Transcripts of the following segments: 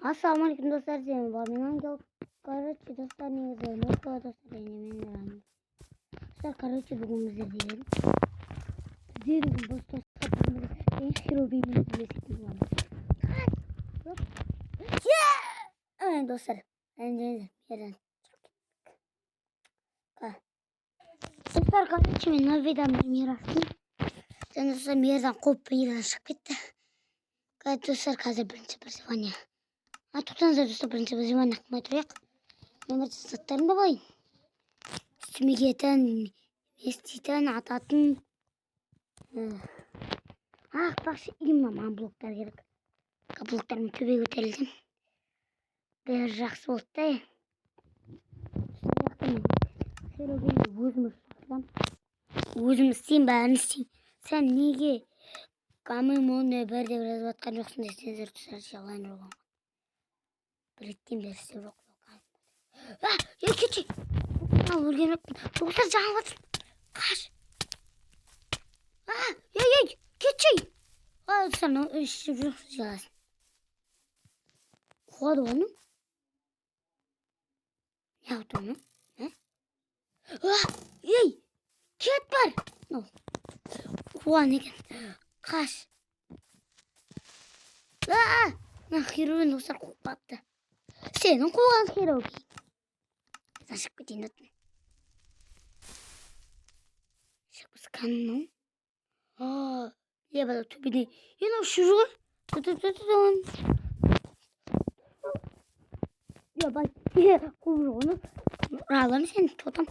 Assalamualaikum dostlar, sen var. Мен короче, достар, негізі Москва достар, және мен Иран. Достар, короче, бүгін біздерден достар Херобринмен сөйлесетін боламыз. Достар, достар, короче, мен новидан манькрафттың. Және достар, мердан қоп мидан шығып кетті. Достар, қазір бірінші выживание. Тоқтаңыздар достар, бірінші выживание қылмай тұрайық. Мен бірінші заттарымды болайын. Үстіме киетін, еститін, ататын. Ақпақшы имам блоктар керек. Блоктармен төбе көтерілдім. Бәрі жақсы болды да. Өзім істейін, бәрін істейін. Сен неге камымоны бірде жазып атқан жоқсың десеңіздер, достар, жалайын ұрған. Біреттен бері істеп жоқ. Кетші! Ал, өлген жоқпын. Достар, жаңа батыр. Қаш! Кетші! Достар, ішіп жоқсыз жаласын. Қуады оны? Не ауды оны? Кет бар! Қуан екен. Қаш! Херобрин достар қуып бапты. Сенің қуған Херобрин. Ашып кетейін өтін. Шықпыз қанның. Ебада төбеде. Ен ұшы жүр. Бай, қуып оны. Ралым сен тотам.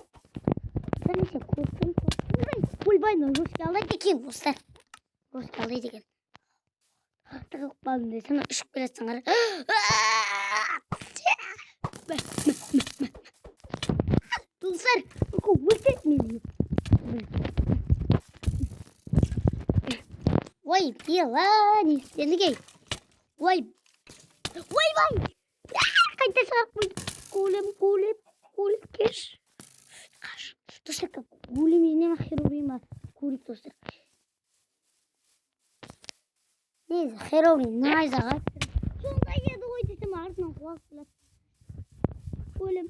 Сен сен көптің. Ойбай, жөске алайды екен достар. Жөске алайды екен. Тығып балым десен, ұшып келесің ғара. Достар, өлтіріп мені. Ой, бела, не істені кей. Ой, бай. Қайта шығақ бұй. Көлем, кеш. Қаш. Достар, көлем енем Херобрин бар. Көріп достар. Neyse, Halloween найзаға. Сонда еді ғой десем, артынан құлақ сіліп. Көлем.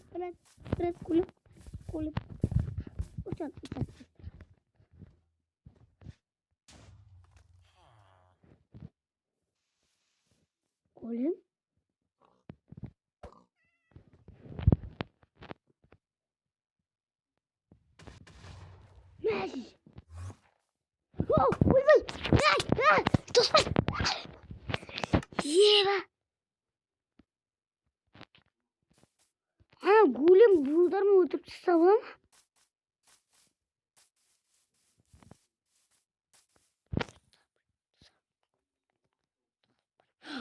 Ұшан. Көлем. Мәжі. Ойбай! Достар! Ева! Гулем бұлдармен өтіп түста бола ма?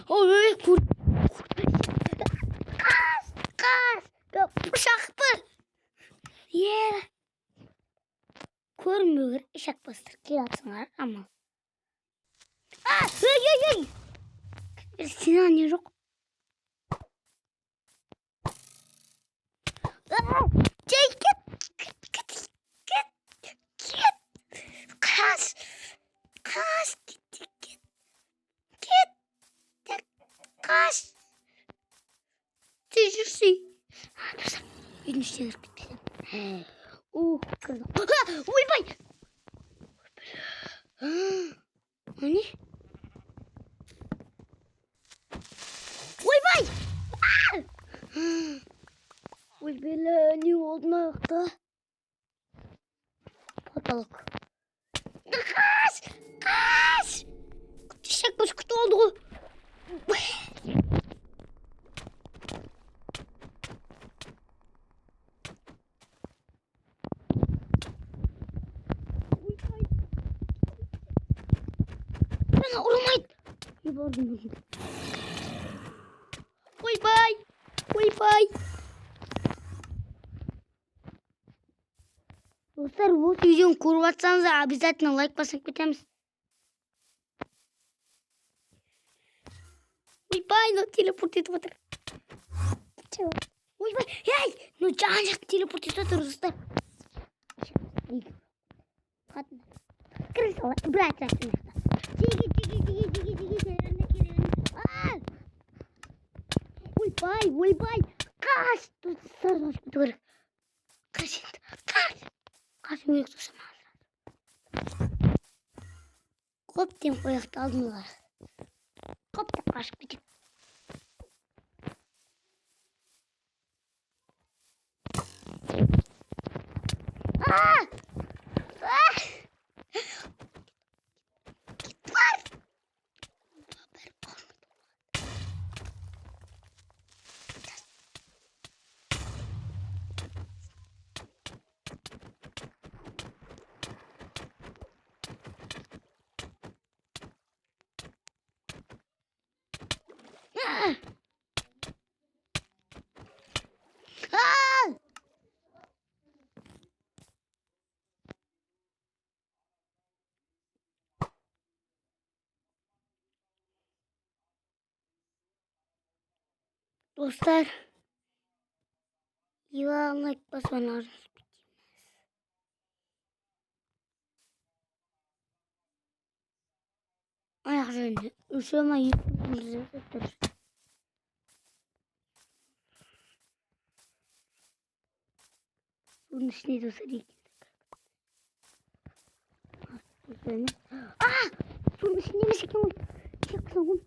Ой, қас! Ұшақ бір! Ева! Көрмегір, ұшақ бастыр. Кел атсыңар, амал. Ой! Сена не жоқ? Кет! Қас! Кет! Қас! Тез жүрсей. Достар, үйдің ішіне кіріп кетпесем. Кірді. Ойбай! Не? Ойбай! Ойбайлы, не oldu аяқта? Потолок. Қаш! Шек көз күті oldu ғой. Бana ұрмайды. Ойбай! Достар, осы видеоны көріп атсаңыз, обязательно лайк басып кетеміз. Ойбай, телепорт етіп отыр. Ойбай, жан жақ телепорт етіп отыр, достар. Крысалар, братья. Тиги. ойбай. Қаш. Достар, қашып кету керек. Қаш енді. Қашып керек достар. Қоп деймін қояқты алдымызға. Қоп деп қашып кетейік. Dostlar, like basmanlarınız bitmez. Ayak üzerinde. Üşüme yıkılır. Bunun içine dostlar ilk. Bunun içine mi çekiyorum? Çekiyorum.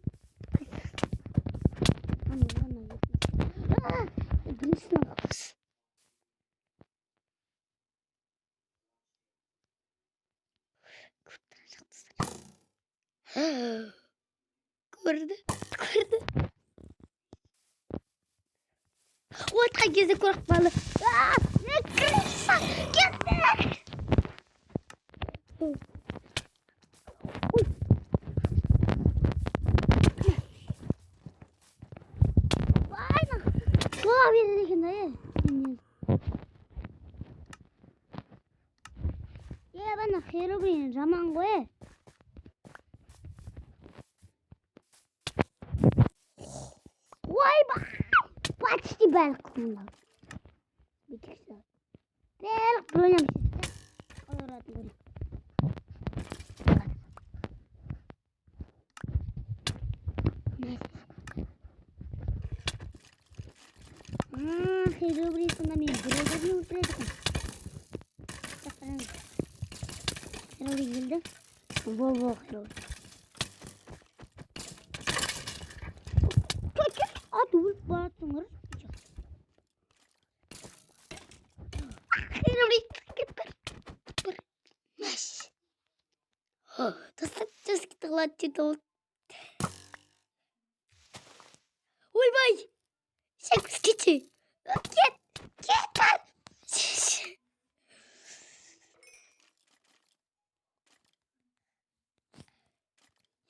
Gördü. Otқа кезде korkmalı. Ne kırırsan gitme. Doğa verirken dayı. Ya bana Херобринмен жаман ғой. Ойбай! Почти бәрі қылмады. Бітіксі. Бәрі бөлем сізді. Қалыратын көрейік. Херобрин сонда мен біреуді өлтіреді екен. Херобрин келді. Бол Херобрин. Өліп баратсыңыр. Херобрин бір. Мәш. Достар жас кетті қылады деді ол. Ойбай. Шәкіз кетші. Кет.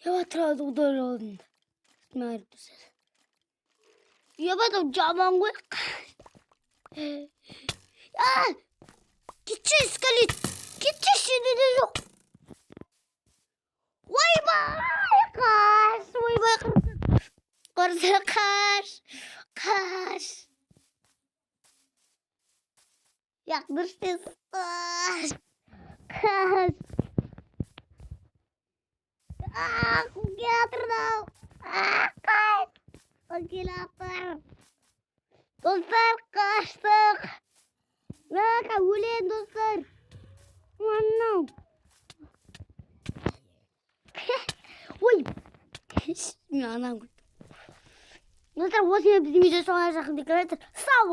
Я отрады удар алдым. Смотри, достар. Ya ben camdan koy. Gideceğiz iskelet. Gideceğiz şimdi de yok. Vay kaç. Vay kaç. Yaklaştı. Kaç. Getirdim. Kaç. Lagi lapar. Dostlar kaçtık. Kabulün dostlar. Mana? Oy. Anam. Dostlar bu bizim videosu sonuna yakın dikkat edin. Sağ olun.